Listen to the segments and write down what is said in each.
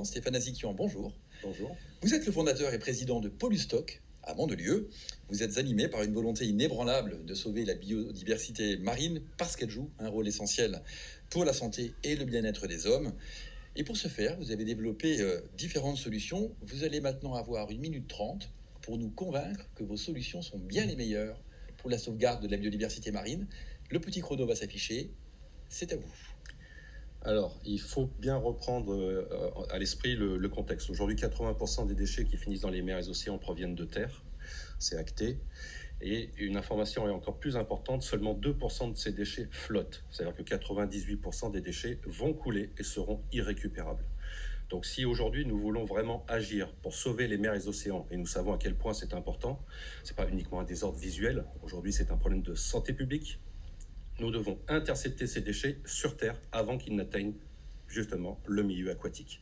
Stéphane Azikian, bonjour. Bonjour. Vous êtes le fondateur et président de Polustock à Mandelieu. Vous êtes animé par une volonté inébranlable de sauver la biodiversité marine parce qu'elle joue un rôle essentiel pour la santé et le bien-être des hommes. Et pour ce faire, vous avez développé différentes solutions. Vous allez maintenant avoir 1 minute 30 pour nous convaincre que vos solutions sont bien les meilleures pour la sauvegarde de la biodiversité marine. Le petit chrono va s'afficher. C'est à vous. Alors, il faut bien reprendre à l'esprit le contexte. Aujourd'hui, 80% des déchets qui finissent dans les mers et les océans proviennent de terre. C'est acté. Et une information est encore plus importante, seulement 2% de ces déchets flottent. C'est-à-dire que 98% des déchets vont couler et seront irrécupérables. Donc si aujourd'hui nous voulons vraiment agir pour sauver les mers et les océans, et nous savons à quel point c'est important, ce n'est pas uniquement un désordre visuel, aujourd'hui c'est un problème de santé publique, nous devons intercepter ces déchets sur Terre avant qu'ils n'atteignent justement le milieu aquatique.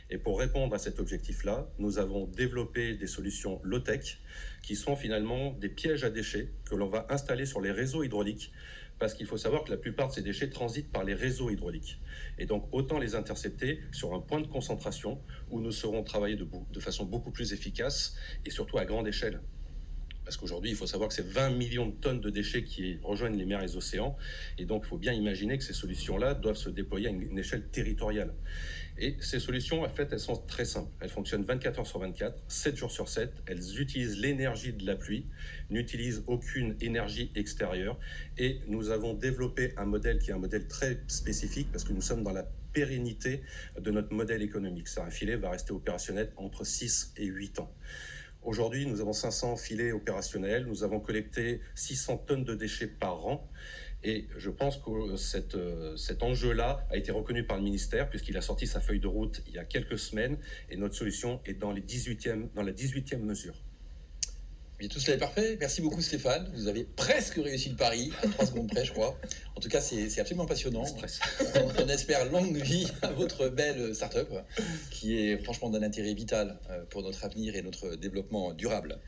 Et pour répondre à cet objectif-là, nous avons développé des solutions low-tech qui sont finalement des pièges à déchets que l'on va installer sur les réseaux hydrauliques, parce qu'il faut savoir que la plupart de ces déchets transitent par les réseaux hydrauliques. Et donc autant les intercepter sur un point de concentration où nous saurons travailler de façon beaucoup plus efficace et surtout à grande échelle. Parce qu'aujourd'hui, il faut savoir que c'est 20 millions de tonnes de déchets qui rejoignent les mers et les océans. Et donc, il faut bien imaginer que ces solutions-là doivent se déployer à une échelle territoriale. Et ces solutions, en fait, elles sont très simples. Elles fonctionnent 24 heures sur 24, 7 jours sur 7. Elles utilisent l'énergie de la pluie, n'utilisent aucune énergie extérieure. Et nous avons développé un modèle qui est un modèle très spécifique parce que nous sommes dans la pérennité de notre modèle économique. Un filet va rester opérationnel entre 6 et 8 ans. Aujourd'hui, nous avons 500 filets opérationnels, nous avons collecté 600 tonnes de déchets par an et je pense que cet enjeu-là a été reconnu par le ministère puisqu'il a sorti sa feuille de route il y a quelques semaines et notre solution est dans la 18e mesure. Mais tout cela est parfait. Merci beaucoup Stéphane. Vous avez presque réussi le pari, à 3 secondes près je crois. En tout cas, c'est absolument passionnant. On espère longue vie à votre belle start-up qui est franchement d'un intérêt vital pour notre avenir et notre développement durable.